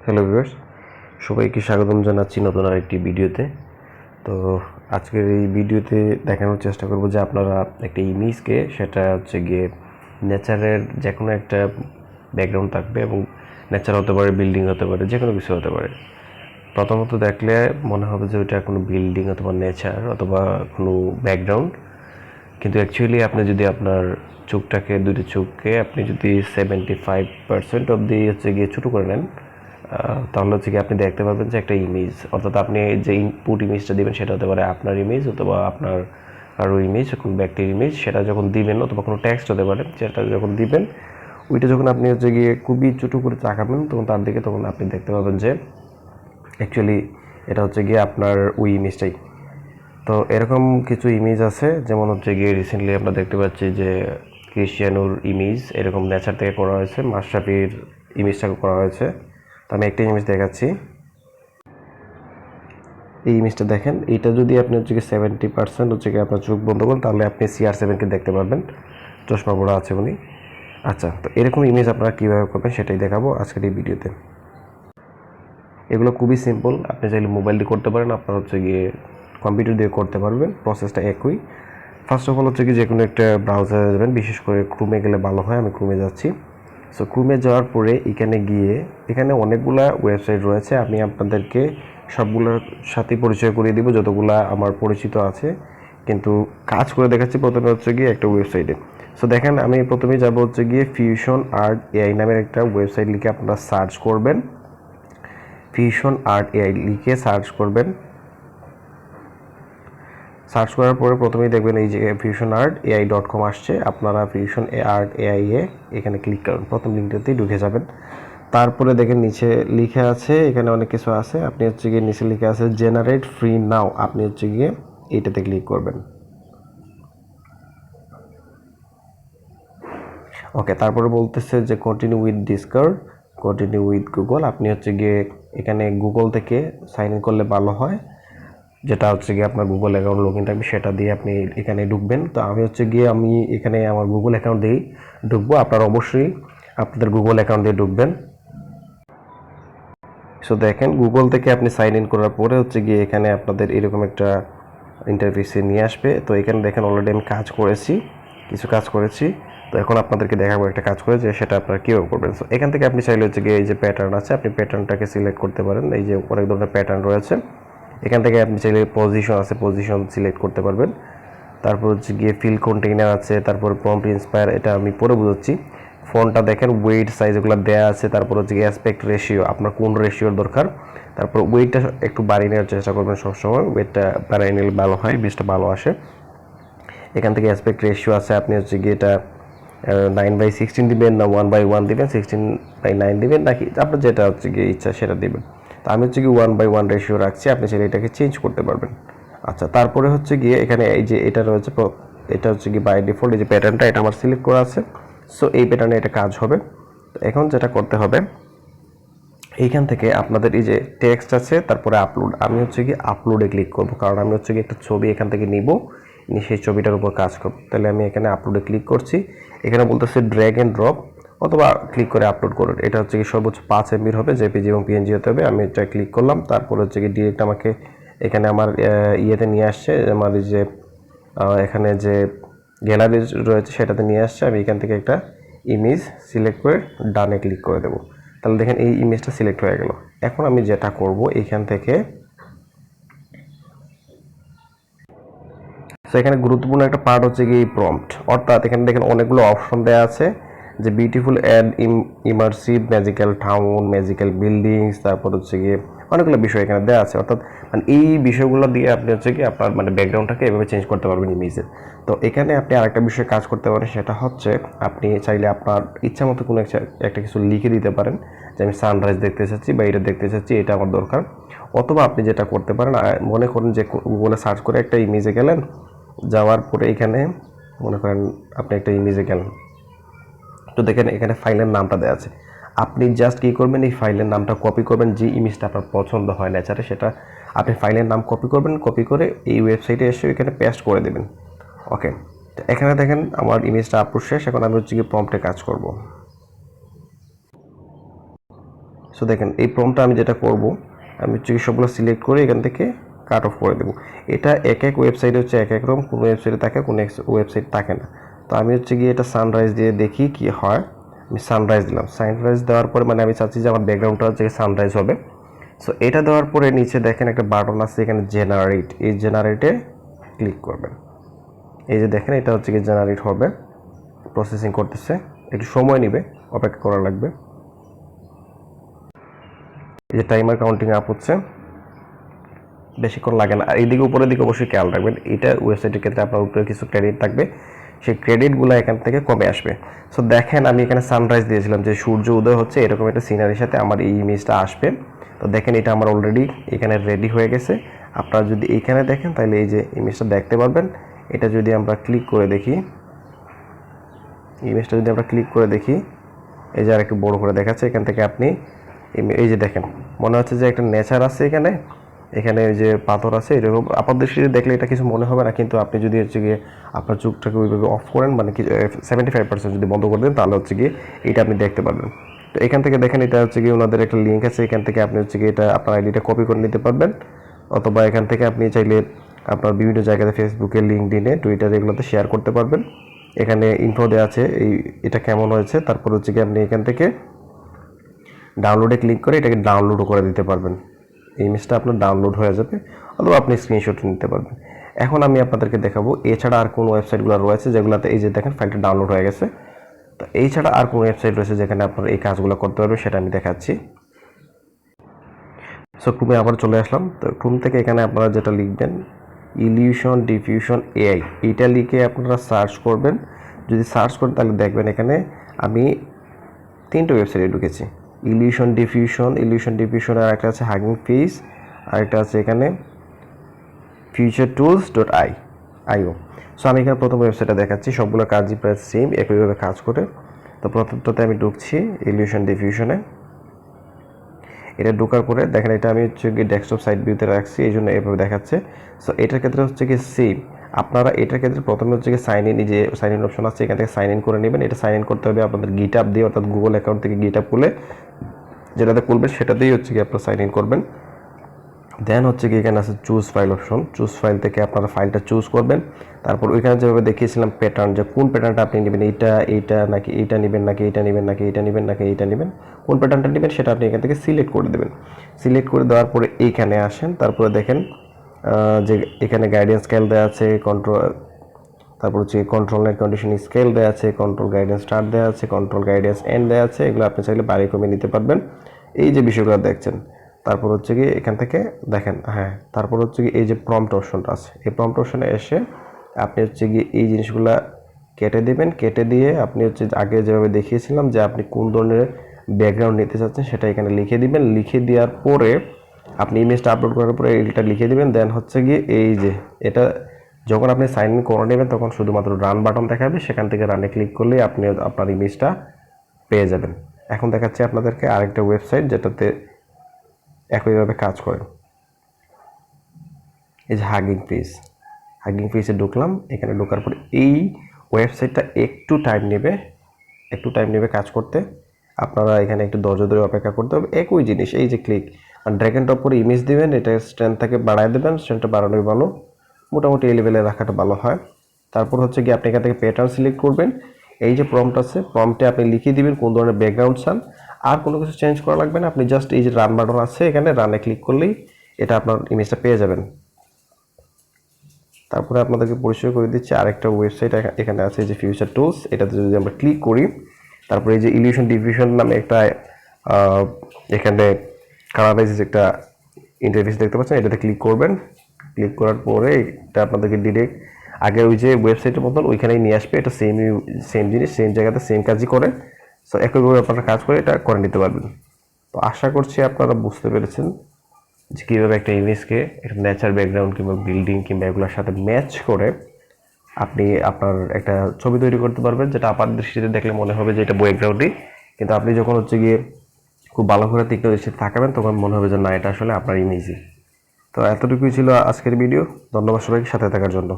Hello viewers, সবাইকে স্বাগতম জানাচ্ছি নতুন আরেকটি ভিডিওতে। তো আজকের এই ভিডিওতে দেখানোর চেষ্টা করব যে আপনারা একটা ইমেজকে, সেটা হচ্ছে গিয়ে নেচারের যে কোনো একটা ব্যাকগ্রাউন্ড থাকবে এবং নেচার হতে পারে, বিল্ডিং হতে পারে, যে কোনো কিছু হতে পারে। প্রথমত দেখলে মনে হবে যে ওইটা কোনো বিল্ডিং অথবা নেচার অথবা কোনো ব্যাকগ্রাউন্ড, কিন্তু অ্যাকচুয়ালি আপনি যদি আপনার চোখটাকে, দুইটা চোখকে আপনি যদি 75% অবধি হচ্ছে গিয়ে ছোটো করে নেন, তাহলে হচ্ছে কি আপনি দেখতে পাবেন যে একটা ইমেজ, অর্থাৎ আপনি যে ইনপুট ইমেজটা দিবেন সেটা হতে পারে আপনার ইমেজ অথবা আপনার কারো ইমেজ, কোনো ব্যক্তির ইমেজ। সেটা যখন দিবেন অথবা কোনো টেক্সট হতে পারে, সেটা যখন দিবেন, ওইটা যখন আপনি হচ্ছে গিয়ে খুবই ছোটো করে তাকাবেন তখন তার দিকে, তখন আপনি দেখতে পাবেন যে অ্যাকচুয়ালি এটা হচ্ছে গিয়ে আপনার ওই ইমেজটাই। তো এরকম কিছু ইমেজ আছে, যেমন হচ্ছে গিয়ে রিসেন্টলি আমরা দেখতে পাচ্ছি যে ক্রিশ্চিয়ানোর ইমেজ এরকম নেচার থেকে করা হয়েছে, মাশরাফির ইমেজটাকে করা হয়েছে। তো আমি একটা ইমেজ দেখাচ্ছি। এই ইমেজটা দেখেন, এইটা যদি আপনি হচ্ছে কি 70% হচ্ছে কি আপনার চোখ বন্ধ করেন, তাহলে আপনি CR7কে দেখতে পারবেন, চশমা পড়া আছে উনি। আচ্ছা, তো এরকম ইমেজ আপনারা কীভাবে করবেন সেটাই দেখাবো আজকের এই ভিডিওতে। এগুলো খুবই সিম্পল, আপনি চাইলে মোবাইল দিয়ে করতে পারেন, আপনার হচ্ছে গিয়ে কম্পিউটার দিয়ে করতে পারবেন, প্রসেসটা একই। ফার্স্ট অফ অল হচ্ছে কি যে কোনো একটা ব্রাউজারে যাবেন, বিশেষ করে ক্রোমে গেলে ভালো হয়। আমি ক্রোমে যাচ্ছি। সো ক্রোমে যাওয়ার পরে এখানে গিয়ে, এখানে অনেকগুলা ওয়েবসাইট রয়েছে, আমি আপনাদেরকে সবগুলোর সাথে পরিচয় করিয়ে দিব যতগুলা আমার পরিচিত আছে, কিন্তু কাজ করে দেখাচ্ছি। প্রথমে হচ্ছে গিয়ে একটা ওয়েবসাইটে। সো দেখেন, আমি প্রথমে যাব হচ্ছে গিয়ে ফিউশন আর্ট এআই নামের একটা ওয়েবসাইট লিখে আপনারা সার্চ করবেন। ফিউশন আর্ট এআই লিখে সার্চ করবেন। সার্চ করার পরে প্রথমেই দেখবেন এই যে fusionaartai.com আসছে। আপনারা ফিউশন আর্ট এআই এখানে ক্লিক করুন, প্রথম লিঙ্কটাতেই ঢুকে যাবেন। তারপরে দেখেন নিচে লিখে আছে, এখানে অনেক কিছু আছে। আপনি হচ্ছে গিয়ে নিচে লিখে আছে জেনারেট ফ্রি নাও, আপনি হচ্ছে গিয়ে এইটাতে ক্লিক করবেন। ওকে, তারপরে বলতেছে যে continue with discover, continue with Google. আপনি হচ্ছে গিয়ে এখানে গুগল থেকে সাইন ইন করলে ভালো হয়, যেটা হচ্ছে গিয়ে আপনার গুগল অ্যাকাউন্ট লগ ইন থাকবে, সেটা দিয়ে আপনি এখানে ঢুকবেন। তো আমি হচ্ছে গিয়ে এখানে আমার গুগল অ্যাকাউন্ট দিয়েই ঢুকবো। আপনারা অবশ্যই আপনাদের গুগল অ্যাকাউন্ট দিয়ে ঢুকবেন। সো দেখেন, গুগল থেকে আপনি সাইন ইন করার পরে হচ্ছে গিয়ে এখানে আপনাদের এরকম একটা ইন্টারফেসে নিয়ে আসবে। তো এখানে দেখেন অলরেডি আমি কিছু কাজ করেছি। তো এখন আপনাদেরকে দেখাবো একটা কাজ করে যে সেটা আপনারা কীভাবে করবেন। সো এখান থেকে আপনি চাইলে হচ্ছে গিয়ে এই যে প্যাটার্ন আছে, আপনি প্যাটার্নটাকে সিলেক্ট করতে পারেন। এই যে অনেক ধরনের প্যাটার্ন রয়েছে, এখান থেকে আপনি চাইলে পজিশন আছে, পজিশন সিলেক্ট করতে পারবেন। তারপর হচ্ছে গিয়ে ফিল কন্টেইনার আছে, তারপর প্রম্পট ইন্সপায়ার, এটা আমি পরে বুঝাচ্ছি। ফন্টটা দেখেন, ওয়েট সাইজ এগুলো দেওয়া আছে। তারপর হচ্ছে গিয়ে অ্যাসপেক্ট রেশিও, আপনার কোন রেশিওর দরকার। তারপর ওয়েটটা একটু বাড়িয়ে নেওয়ার চেষ্টা করবেন সবসময়, ওয়েটটা বাড়িয়ে নিলে ভালো হয়, বেশটা ভালো আসে। এখান থেকে অ্যাসপেক্ট রেশিও আছে, আপনি হচ্ছে গিয়ে এটা 9/16 দিবেন না 1/1 দিবেন, 16/9 দিবেন, নাকি আপনার যেটা হচ্ছে গিয়ে ইচ্ছা সেটা দিবেন। তো আমি হচ্ছে গিয়ে 1/1 রেশিও রাখছি, আপনি চাইলে এটাকে চেঞ্জ করতে পারবেন। আচ্ছা, তারপরে হচ্ছে গিয়ে এখানে এই যে এটা রয়েছে, এটা হচ্ছে গিয়ে বাই ডিফল্ট এই যে প্যাটার্নটা, এটা আমার সিলেক্ট করা আছে। সো এই প্যাটার্নে এটা কাজ হবে। তো এখন যেটা করতে হবে, এইখান থেকে আপনাদের এই যে টেক্সট আছে, তারপরে আপলোড, আমি হচ্ছে কি আপলোডে ক্লিক করব, কারণ আমি হচ্ছে কি একটা ছবি এখান থেকে নিব, নিয়ে সেই ছবিটার উপর কাজ করব। তাহলে আমি এখানে আপলোডে ক্লিক করছি। এখানে বলতেছে ড্র্যাগ অ্যান্ড ড্রপ অথবা ক্লিক করে আপলোড করুন। এটা হচ্ছে কি সর্বোচ্চ 5 MB হবে, জেপিজি এবং পিএনজি হতে হবে। আমি এটা ক্লিক করলাম, তারপর হচ্ছে কি ডিরেক্ট আমাকে এখানে আমার ইয়েতে নিয়ে আসছে, আমার এই যে এখানে যে গ্যালারি রয়েছে সেটাতে নিয়ে আসছে। আমি এখান থেকে একটা ইমেজ সিলেক্ট করে ডানে ক্লিক করে দেবো। তাহলে দেখেন এই ইমেজটা সিলেক্ট হয়ে গেল। এখন আমি যেটা করব, এইখান থেকে এখানে গুরুত্বপূর্ণ একটা পার্ট হচ্ছে কি প্রম্পট, অর্থাৎ এখানে দেখেন অনেকগুলো অপশন দেওয়া আছে যে beautiful and immersive magical town, magical buildings, তারপর হচ্ছে গিয়ে অনেকগুলো বিষয় এখানে দেওয়া আছে। অর্থাৎ মানে এই বিষয়গুলো দিয়ে আপনি হচ্ছে কি আপনার মানে ব্যাকগ্রাউন্ডটাকে এভাবে চেঞ্জ করতে পারবেন ইমেজের। তো এখানে আপনি আরেকটা বিষয় কাজ করতে পারেন, সেটা হচ্ছে আপনি চাইলে আপনার ইচ্ছা মতো কোনো একটা কিছু লিখে দিতে পারেন, যে আমি সানরাইজ দেখতে চাচ্ছি বা এটা দেখতে চাচ্ছি, এটা আমার দরকার। অথবা আপনি যেটা করতে পারেন, মনে করেন যে গুগলে সার্চ করে একটা ইমেজে গেলেন, যাওয়ার পরে এখানে মনে করেন আপনি একটা ইমেজে গেলেন, তো দেখেন এখানে ফাইলের নামটা দেওয়া আছে। আপনি জাস্ট কী করবেন, এই ফাইলের নামটা কপি করবেন, যে ইমেজটা আপনার পছন্দ হয় নেচারে, সেটা আপনি ফাইলের নাম কপি করবেন, কপি করে এই ওয়েবসাইটে এসে এখানে পেস্ট করে দেবেন। ওকে, তো এখানে দেখেন আমার ইমেজটা আপলোড শেষ। এখন আমি হচ্ছে গিয়ে প্রম্পটে কাজ করব। সো দেখেন এই প্রম্পটটা আমি যেটা করব, আমি হচ্ছে সবগুলো সিলেক্ট করে এখান থেকে কাট অফ করে দেবো। এটা এক এক ওয়েবসাইটে হচ্ছে এক এক রকম, কোনো ওয়েবসাইটে থাকে, কোনো ওয়েবসাইট থাকে না। তো আমি হচ্ছে গিয়ে এটা সানরাইজ দিয়ে দেখি কি হয়। আমি সানরাইজ দিলাম। সানরাইজ দেওয়ার পরে মানে আমি চাচ্ছি যে আমার ব্যাকগ্রাউন্ডটা হচ্ছে সানরাইজ হবে। সো এটা দেওয়ার পরে নিচে দেখেন একটা বাটন আছে এখানে জেনারেট, এই জেনারেটে ক্লিক করবেন। এই যে দেখেন এটা হচ্ছে কি জেনারেট হবে, প্রসেসিং করতেছে, একটু সময় নেবে, অপেক্ষা করা লাগবে। এই যে টাইমার কাউন্টিং আপ হচ্ছে, বেশিক্ষণ লাগে না। আর এইদিকে উপরের দিকে অবশ্যই খেয়াল রাখবেন, এটা ওয়েবসাইটের ক্ষেত্রে আপনার উপরে কিছু ক্রেডিট থাকবে, সেই ক্রেডিটগুলো এখান থেকে কমে আসবে। সো দেখেন আমি এখানে সানরাইজ দিয়েছিলাম যে সূর্য উদয় হচ্ছে, এরকম একটা সিনারির সাথে আমার এই ইমেজটা আসবে। তো দেখেন এটা আমার অলরেডি এখানে রেডি হয়ে গেছে। আপনারা যদি এইখানে দেখেন তাহলে এই যে ইমেজটা দেখতে পারবেন। এটা যদি আমরা ক্লিক করে দেখি, ইমেজটা যদি আমরা ক্লিক করে দেখি, এই যে আর একটু বড় করে দেখাচ্ছে, এখান থেকে আপনি এই যে দেখেন মনে হচ্ছে যে একটা নেচার আছে এখানে, এখানে ওই যে পাথর আছে, এরকম আপাতদৃষ্টিতে দেখলে এটা কিছু মনে হবে না, কিন্তু আপনি যদি হচ্ছে গিয়ে আপনার চোখটাকে ওইভাবে অফ করেন, মানে কি 75% যদি বন্ধ করে দেন, তাহলে হচ্ছে গিয়ে এটা আপনি দেখতে পারবেন। তো এখান থেকে দেখেন এটা হচ্ছে গিয়ে ওনাদের একটা লিঙ্ক আছে, এখান থেকে আপনি হচ্ছে গিয়ে এটা আপনার আইডিটা কপি করে নিতে পারবেন, অথবা এখান থেকে আপনি চাইলে আপনার বিভিন্ন জায়গাতে ফেসবুকে, লিঙ্কডইনে, টুইটারে এগুলোতে শেয়ার করতে পারবেন। এখানে ইনফো দেওয়া আছে এটা কেমন হয়েছে। তারপর হচ্ছে কি আপনি এখান থেকে ডাউনলোডে ক্লিক করে এটাকে ডাউনলোডও করে দিতে পারবেন। এই ইমেজটা আপনার ডাউনলোড হয়ে যাবে, অথবা আপনি স্ক্রিনশট নিতে পারবেন। এখন আমি আপনাদেরকে দেখাবো এছাড়া আর কোন ওয়েবসাইটগুলো রয়েছে যেগুলোতে এই যে দেখেন ফাইলটা ডাউনলোড হয়ে গেছে। তো এই ছাড়া আর কোন ওয়েবসাইট রয়েছে যেখানে আপনারা এই কাজগুলো করতে পারবেন, সেটা আমি দেখাচ্ছি। সো ক্রোমে আবার চলে আসলাম। তো ক্রোম থেকে এখানে আপনারা যেটা লিখবেন, ইলিউশন ডিফিউশন এআই, এইটা লিখে আপনারা সার্চ করবেন। যদি সার্চ করেন তাহলে দেখবেন এখানে আমি 3টে ওয়েবসাইটে ঢুকেছি। ইলিউশন ডিফিউশন আর একটা আছে হাগিং ফেস, আর একটা আছে এখানে futuretools.io। সো আমি এখানে প্রথম ওয়েবসাইটটা দেখাচ্ছি, সবগুলো কাজই প্রায় সেম, একইভাবে কাজ করে। তো প্রথমটাতে আমি ঢুকছি ইলিউশন ডিফিউশনে। এটা ঢোকার পরে দেখেন এটা আমি হচ্ছে কি ডেস্কটপ সাইড ভিউতে রাখছি, এই জন্য এভাবে দেখাচ্ছে। সো এটার ক্ষেত্রে হচ্ছে কি সেম, আপনারা এটার ক্ষেত্রে প্রথমে হচ্ছে কি সাইন ইন, যে সাইন ইন অপশন আছে এখান থেকে সাইন ইন করে নেবেন। এটা সাইন ইন করতে হবে আপনাদের গিটআপ দিয়ে, অর্থাৎ গুগল অ্যাকাউন্ট থেকে গিটআপ খুলে যেটাতে খুলবেন সেটাতেই হচ্ছে কি আপনারা সাইন ইন করবেন। দেন হচ্ছে কি এখানে আছে choose file option, choose file থেকে আপনারা ফাইলটা চুজ করবেন। তারপর ওইখানে যেভাবে দেখিয়েছিলাম প্যাটার্ন, যে কোন প্যাটার্নটা আপনি নেবেন, এইটা নাকি এইটা নেবেন, নাকি এইটা নেবেন, নাকি এইটা নেবেন, নাকি এইটা নেবেন, কোন প্যাটার্নটা নেবেন সেটা আপনি এখান থেকে সিলেক্ট করে দেবেন। সিলেক্ট করে দেওয়ার পরে এইখানে আসেন, তারপরে দেখেন যে এখানে গাইডেন্স স্কেল দেওয়া আছে, তারপর হচ্ছে কন্ট্রোল নেট কন্ডিশন স্কেল দেওয়া আছে, কন্ট্রোল গাইডেন্স স্টার্ট দেওয়া আছে, কন্ট্রোল গাইডেন্স এন্ড দেওয়া আছে। এগুলো আপনি চাইলে বাড়ি কমিয়ে নিতে পারবেন, এই যে বিষয়গুলো দেখছেন। তারপর হচ্ছে কি এখান থেকে দেখেন, হ্যাঁ, তারপর হচ্ছে কি এই যে প্রম্পট অপশনটা আছে, এই প্রম্পট অপশনে এসে আপনি হচ্ছে কি এই জিনিসগুলা কেটে দেবেন। কেটে দিয়ে আপনি হচ্ছে আগে যেভাবে দেখিয়েছিলাম যে আপনি কোন ধরনের ব্যাকগ্রাউন্ড নিতে চাচ্ছেন সেটা এখানে লিখে দিবেন। লিখে দেওয়ার পরে আপনি ইমেজটা আপলোড করার পরে এটা লিখে দিবেন। দেন হচ্ছে গিয়ে এই যে এটা যখন আপনি সাইন ইন করে নেবেন তখন শুধুমাত্র রান বাটন দেখাবে, সেখান থেকে রানে ক্লিক করলেই আপনি আপনার ইমেজটা পেয়ে যাবেন। এখন দেখাচ্ছি আপনাদেরকে আরেকটা ওয়েবসাইট যেটাতে একইভাবে কাজ করে। এই যে হাগিং ফেসে ঢুকলাম। এখানে ঢোকার পরে এই ওয়েবসাইটটা একটু টাইম নেবে কাজ করতে। আপনারা এখানে একটু ধৈর্য ধরে অপেক্ষা করতে হবে। একই জিনিস, এই যে ক্লিক আর ড্র্যাগ এন্ড ড্রপ করে ইমেজ দিবেন, এটা স্ট্রেন্থটাকে বাড়ায় দেবেন, স্ট্রেন্থটা বাড়ানোই ভালো, মোটামুটি এই লেভেলে রাখাটা ভালো হয়। তারপর হচ্ছে কি আপনি এখান থেকে প্যাটার্ন সিলেক্ট করবেন। এই যে প্রম্পট আছে, প্রম্পটে আপনি লিখে দিবেন কোন ধরনের ব্যাকগ্রাউন্ড চান, আর কোনো কিছু চেঞ্জ করা লাগবে না। আপনি জাস্ট এই যে রান বাটন আছে এখানে রানে ক্লিক করলেই এটা আপনার ইমেজটা পেয়ে যাবেন। তারপরে আপনাদেরকে পরিচয় করে দিচ্ছি আরেকটা ওয়েবসাইট এখানে আছে, এই যে ফিউচার টুলস। এটাতে যদি আমরা ক্লিক করি, তারপরে এই যে ইলিউশন ডিফিউশন নামে একটা এখানে কালারাইজ একটা ইন্টারফেস দেখতে পাচ্ছেন, এটাতে ক্লিক করবেন। ক্লিক করার পরে এটা আপনাদেরকে ডিরেক্ট আগে ওই যে ওয়েবসাইটের মতন ওইখানেই নিয়ে আসবে। এটা সেম জিনিস, সেম জায়গাতে সেম কাজই করে। সো একইভাবে আপনারা কাজ করে এটা করে নিতে পারবেন। তো আশা করছি আপনারা বুঝতে পেরেছেন যে কীভাবে একটা ইমেজকে একটা নেচার ব্যাকগ্রাউন্ড কিংবা বিল্ডিং কিংবা এগুলোর সাথে ম্যাচ করে আপনি আপনার একটা ছবি তৈরি করতে পারবেন, যেটা আপাত দৃষ্টিতে দেখলে মনে হবে যে এটা ব্যাকগ্রাউন্ডই, কিন্তু আপনি যখন হচ্ছে গিয়ে খুব ভালো করে তীক্ষ্ণ দৃষ্টিতে তাকাবেন তখন মনে হবে যে না, এটা আসলে আপনার ইমেজই। তো এতটুকুই ছিল আজকের ভিডিও। ধন্যবাদ সবাইকে সাথে থাকার জন্য।